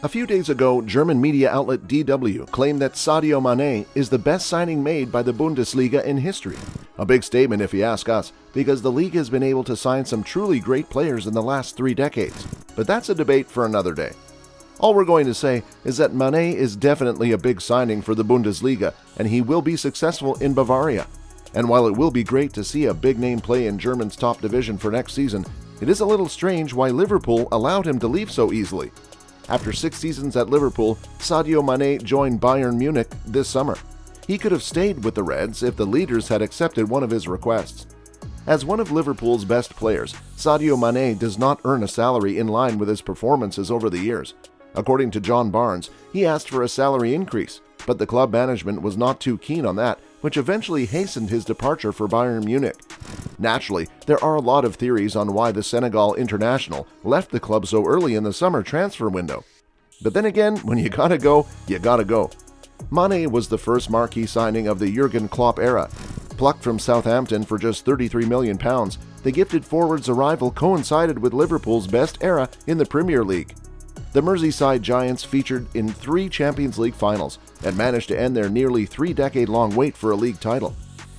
A few days ago, German media outlet DW claimed that Sadio Mane is the best signing made by the Bundesliga in history. A big statement if you ask us, because the league has been able to sign some truly great players in the last 3 decades. But that's a debate for another day. All we're going to say is that Mane is definitely a big signing for the Bundesliga, and he will be successful in Bavaria. And while it will be great to see a big name play in Germany's top division for next season, it is a little strange why Liverpool allowed him to leave so easily. After 6 seasons at Liverpool, Sadio Mane joined Bayern Munich this summer. He could have stayed with the Reds if the leaders had accepted one of his requests. As one of Liverpool's best players, Sadio Mane does not earn a salary in line with his performances over the years. According to John Barnes, he asked for a salary increase, but the club management was not too keen on that, which eventually hastened his departure for Bayern Munich. Naturally, there are a lot of theories on why the Senegal international left the club so early in the summer transfer window. But then again, when you gotta go, you gotta go. Mane was the first marquee signing of the Jurgen Klopp era. Plucked from Southampton for just £33 million, the gifted forward's arrival coincided with Liverpool's best era in the Premier League. The Merseyside Giants featured in 3 Champions League finals and managed to end their nearly 3-decade-long wait for a league title.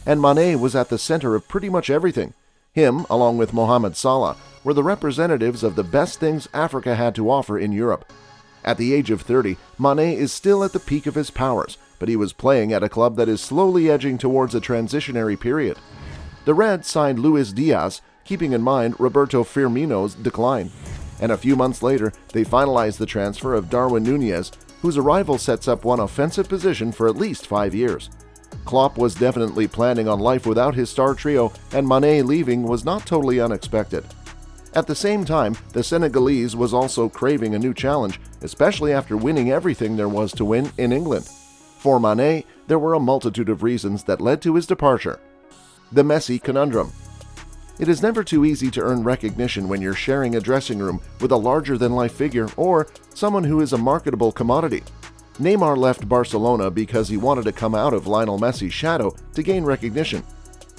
And Mane was at the center of pretty much everything. Him, along with Mohamed Salah, were the representatives of the best things Africa had to offer in Europe. At the age of 30, Mane is still at the peak of his powers, but he was playing at a club that is slowly edging towards a transitionary period. The Reds signed Luis Diaz, keeping in mind Roberto Firmino's decline. And a few months later, they finalized the transfer of Darwin Núñez, whose arrival sets up one offensive position for at least 5 years. Klopp was definitely planning on life without his star trio, and Mane leaving was not totally unexpected. At the same time, the Senegalese was also craving a new challenge, especially after winning everything there was to win in England. For Mane, there were a multitude of reasons that led to his departure. The Messi conundrum. It is never too easy to earn recognition when you're sharing a dressing room with a larger-than-life figure or someone who is a marketable commodity. Neymar left Barcelona because he wanted to come out of Lionel Messi's shadow to gain recognition.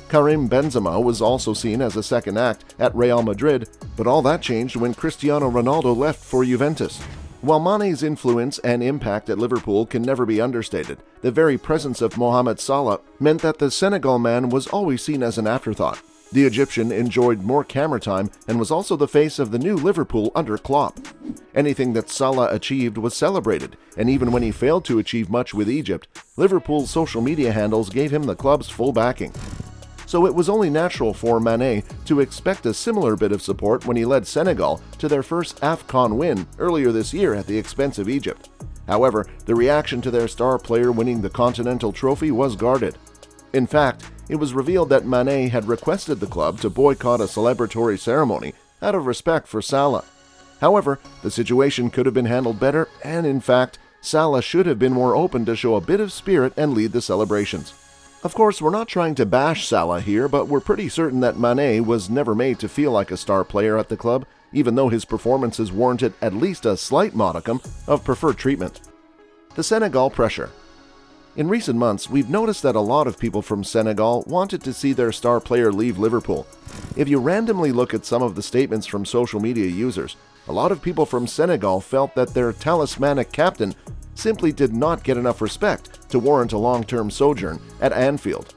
Karim Benzema was also seen as a second act at Real Madrid, but all that changed when Cristiano Ronaldo left for Juventus. While Mane's influence and impact at Liverpool can never be understated, the very presence of Mohamed Salah meant that the Senegal man was always seen as an afterthought. The Egyptian enjoyed more camera time and was also the face of the new Liverpool under Klopp. Anything that Salah achieved was celebrated, and even when he failed to achieve much with Egypt, Liverpool's social media handles gave him the club's full backing. So it was only natural for Mane to expect a similar bit of support when he led Senegal to their first AFCON win earlier this year at the expense of Egypt. However, the reaction to their star player winning the Continental Trophy was guarded. In fact, it was revealed that Mane had requested the club to boycott a celebratory ceremony out of respect for Salah. However, the situation could have been handled better, and in fact, Salah should have been more open to show a bit of spirit and lead the celebrations. Of course, we're not trying to bash Salah here, but we're pretty certain that Mane was never made to feel like a star player at the club, even though his performances warranted at least a slight modicum of preferred treatment. The Senegal pressure. In recent months, we've noticed that a lot of people from Senegal wanted to see their star player leave Liverpool. If you randomly look at some of the statements from social media users, a lot of people from Senegal felt that their talismanic captain simply did not get enough respect to warrant a long-term sojourn at Anfield.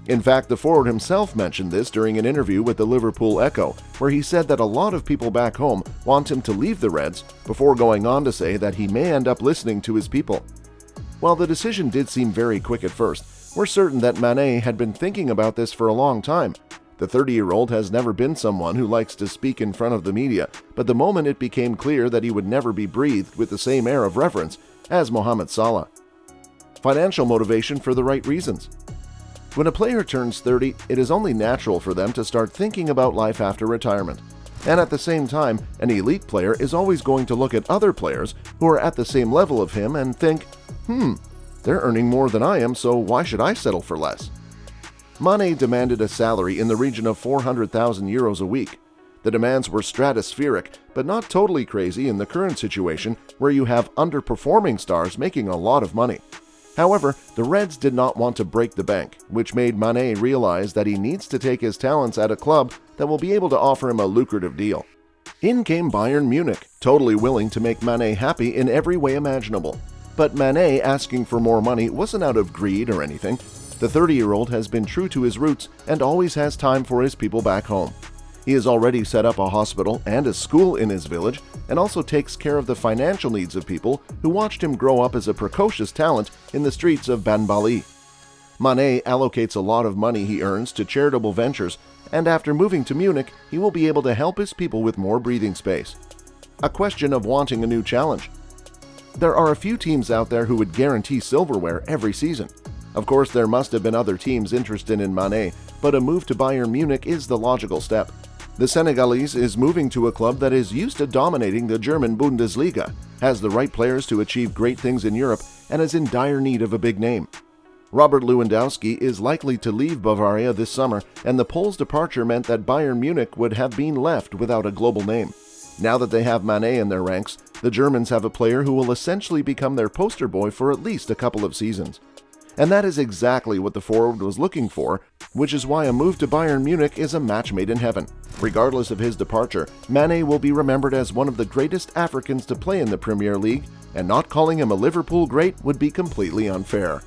In fact, the forward himself mentioned this during an interview with the Liverpool Echo, where he said that a lot of people back home want him to leave the Reds, before going on to say that he may end up listening to his people. While the decision did seem very quick at first, we're certain that Mane had been thinking about this for a long time. The 30-year-old has never been someone who likes to speak in front of the media, but the moment it became clear that he would never be breathed with the same air of reverence as Mohamed Salah. Financial motivation for the right reasons. When a player turns 30, it is only natural for them to start thinking about life after retirement. And at the same time, an elite player is always going to look at other players who are at the same level of him and think, they're earning more than I am, so why should I settle for less? Mane demanded a salary in the region of €400,000 a week. The demands were stratospheric, but not totally crazy in the current situation where you have underperforming stars making a lot of money. However, the Reds did not want to break the bank, which made Mane realize that he needs to take his talents at a club that will be able to offer him a lucrative deal. In came Bayern Munich, totally willing to make Mane happy in every way imaginable. But Mane asking for more money wasn't out of greed or anything. The 30-year-old has been true to his roots and always has time for his people back home. He has already set up a hospital and a school in his village and also takes care of the financial needs of people who watched him grow up as a precocious talent in the streets of Banbali. Mane allocates a lot of money he earns to charitable ventures, and after moving to Munich, he will be able to help his people with more breathing space. A question of wanting a new challenge. There are a few teams out there who would guarantee silverware every season. Of course, there must have been other teams interested in Mane, but a move to Bayern Munich is the logical step. The Senegalese is moving to a club that is used to dominating the German Bundesliga, has the right players to achieve great things in Europe, and is in dire need of a big name. Robert Lewandowski is likely to leave Bavaria this summer, and the Pole's departure meant that Bayern Munich would have been left without a global name. Now that they have Mane in their ranks, the Germans have a player who will essentially become their poster boy for at least a couple of seasons. And that is exactly what the forward was looking for, which is why a move to Bayern Munich is a match made in heaven. Regardless of his departure, Mane will be remembered as one of the greatest Africans to play in the Premier League, and not calling him a Liverpool great would be completely unfair.